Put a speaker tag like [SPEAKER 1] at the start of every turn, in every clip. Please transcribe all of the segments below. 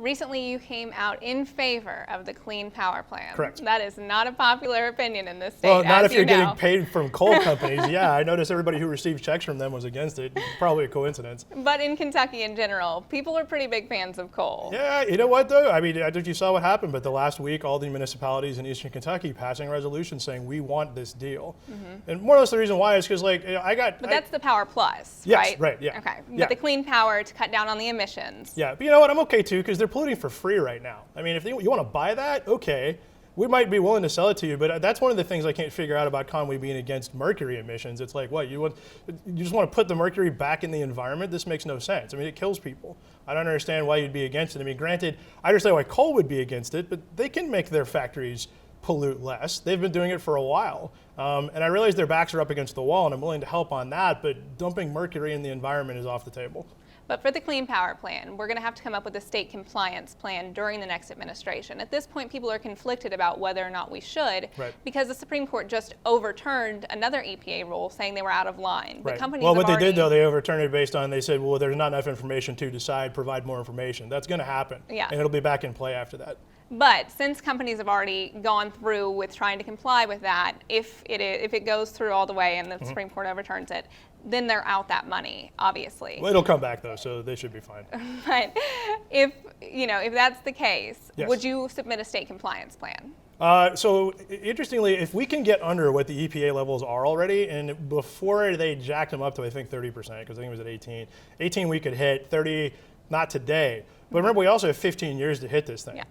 [SPEAKER 1] Recently, you came out in favor of the Clean Power Plan.
[SPEAKER 2] Correct.
[SPEAKER 1] That is not a popular opinion in this state.
[SPEAKER 2] Well, not if you're
[SPEAKER 1] know.
[SPEAKER 2] getting paid from coal companies. Yeah, I noticed everybody who received checks from them was against it. Probably a coincidence.
[SPEAKER 1] But in Kentucky in general, people are pretty big fans of coal.
[SPEAKER 2] Yeah, you know what though? I mean, I don't know if you saw what happened, but the last week, all the municipalities in Eastern Kentucky passing resolutions saying we want this deal. And more or less the reason why is because, like,
[SPEAKER 1] But that's the Power Plus,
[SPEAKER 2] yes,
[SPEAKER 1] right?
[SPEAKER 2] right, yeah.
[SPEAKER 1] Okay, but
[SPEAKER 2] Yeah.
[SPEAKER 1] the Clean Power to cut down on the emissions.
[SPEAKER 2] Yeah, but you know what? I'm okay too because they're polluting for free right now. I mean, if you want to buy that, okay. We might be willing to sell it to you, but that's one of the things I can't figure out about Conway being against mercury emissions. It's like, what, you just want to put the mercury back in the environment? This makes no sense. I mean, it kills people. I don't understand why you'd be against it. I mean, granted, I understand why coal would be against it, but they can make their factories pollute less. They've been doing it for a while. And I realize their backs are up against the wall, and I'm willing to help on that, but dumping mercury in the environment is off the table.
[SPEAKER 1] But for the Clean Power Plan, we're going to have to come up with a state compliance plan during the next administration. At this point, people are conflicted about whether or not we should,
[SPEAKER 2] Right.
[SPEAKER 1] because the Supreme Court just overturned another EPA rule saying they were out of line. But
[SPEAKER 2] Right.
[SPEAKER 1] companies
[SPEAKER 2] Well, what
[SPEAKER 1] have
[SPEAKER 2] they did,
[SPEAKER 1] already-
[SPEAKER 2] though, they overturned it based on, they said, well, there's not enough information to decide, provide more information. That's going to happen.
[SPEAKER 1] Yeah.
[SPEAKER 2] And it'll be back in play after that.
[SPEAKER 1] But since companies have already gone through with trying to comply with that, if it goes through all the way and the Supreme Court overturns it, then they're out that money, obviously.
[SPEAKER 2] Well, it'll come back, though, so they should be fine.
[SPEAKER 1] But if that's the case,
[SPEAKER 2] Yes.
[SPEAKER 1] would you submit a state compliance plan?
[SPEAKER 2] So interestingly, if we can get under what the EPA levels are already, and before they jacked them up to, I think, 30%, because I think it was at 18 we could hit, 30, not today. But remember, we also have 15 years to hit this thing.
[SPEAKER 1] Yeah.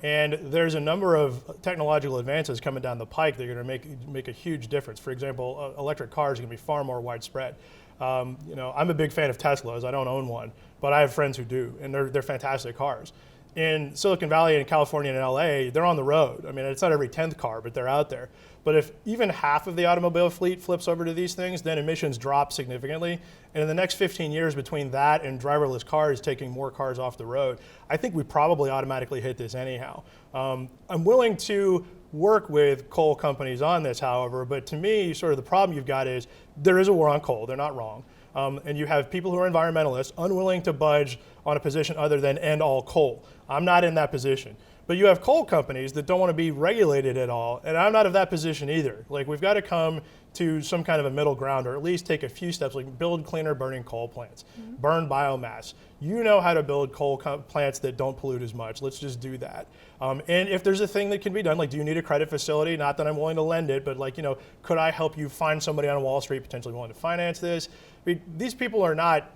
[SPEAKER 2] And there's a number of technological advances coming down the pike that are going to make a huge difference. For example, electric cars are going to be far more widespread. I'm a big fan of Teslas. I don't own one, but I have friends who do, and they're fantastic cars. In Silicon Valley and California and LA, they're on the road. I mean, it's not every 10th car, but they're out there. But if even half of the automobile fleet flips over to these things, then emissions drop significantly. And in the next 15 years, between that and driverless cars taking more cars off the road, I think we probably automatically hit this anyhow. I'm willing to work with coal companies on this, however, but to me, sort of the problem you've got is there is a war on coal. They're not wrong. And you have people who are environmentalists unwilling to budge on a position other than end all coal. I'm not in that position. But you have coal companies that don't want to be regulated at all, and I'm not of that position either. Like, we've got to come to some kind of a middle ground, or at least take a few steps, like build cleaner burning coal plants, burn biomass. You know how to build coal plants that don't pollute as much. Let's just do that. And if there's a thing that can be done, like, do you need a credit facility? Not that I'm willing to lend it, but, like, could I help you find somebody on Wall Street potentially willing to finance this? I mean, these people are not,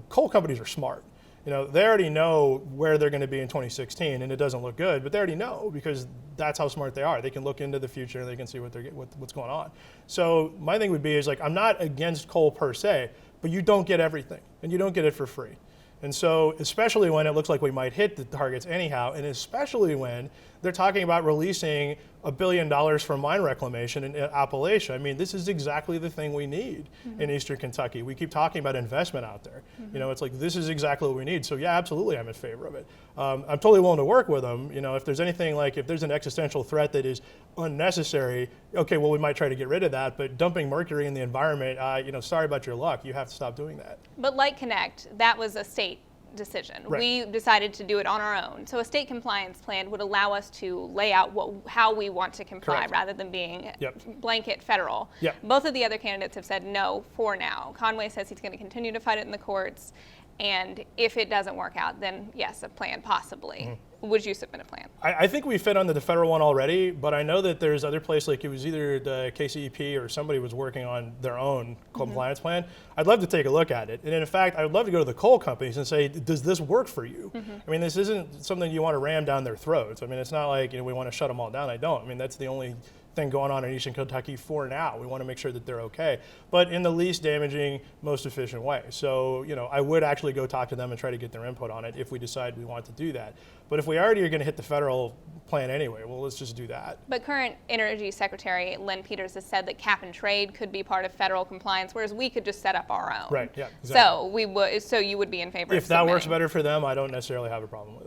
[SPEAKER 2] coal companies are smart. They already know where they're going to be in 2016, and it doesn't look good, but they already know because that's how smart they are. They can look into the future and they can see what's going on. So my thing would be is, like, I'm not against coal per se, but you don't get everything, and you don't get it for free. And so, especially when it looks like we might hit the targets anyhow, and especially when they're talking about releasing $1 billion for mine reclamation in Appalachia. I mean, this is exactly the thing we need in Eastern Kentucky. We keep talking about investment out there. It's like, this is exactly what we need. So yeah, absolutely, I'm in favor of it. I'm totally willing to work with them. If there's anything, like, if there's an existential threat that is unnecessary, okay, well, we might try to get rid of that. But dumping mercury in the environment, sorry about your luck. You have to stop doing that.
[SPEAKER 1] But like Connect, that was a state decision.
[SPEAKER 2] Right.
[SPEAKER 1] We decided to do it on our own. So a state compliance plan would allow us to lay out how we want to comply.
[SPEAKER 2] Correct.
[SPEAKER 1] Rather than being
[SPEAKER 2] Yep.
[SPEAKER 1] blanket federal.
[SPEAKER 2] Yep.
[SPEAKER 1] Both of the other candidates have said no for now. Conway says he's going to continue to fight it in the courts, and if it doesn't work out, then yes, a plan possibly. Would you submit a plan?
[SPEAKER 2] I think we fit under the federal one already, but I know that there's other places, like it was either the KCEP or somebody was working on their own compliance plan. I'd love to take a look at it. And in fact, I would love to go to the coal companies and say, does this work for you? I mean, this isn't something you want to ram down their throats. I mean, it's not like we want to shut them all down. I don't. I mean, that's the only thing going on in Eastern Kentucky for now. We want to make sure that they're okay, but in the least damaging, most efficient way. So, I would actually go talk to them and try to get their input on it if we decide we want to do that. But if we already are going to hit the federal plan anyway, well, let's just do that.
[SPEAKER 1] But current Energy Secretary Lynn Peters has said that cap and trade could be part of federal compliance, whereas we could just set up our own.
[SPEAKER 2] Right, yeah, exactly.
[SPEAKER 1] So you would be in favor of
[SPEAKER 2] If that works
[SPEAKER 1] submitting.
[SPEAKER 2] better for them, I don't necessarily have a problem with it.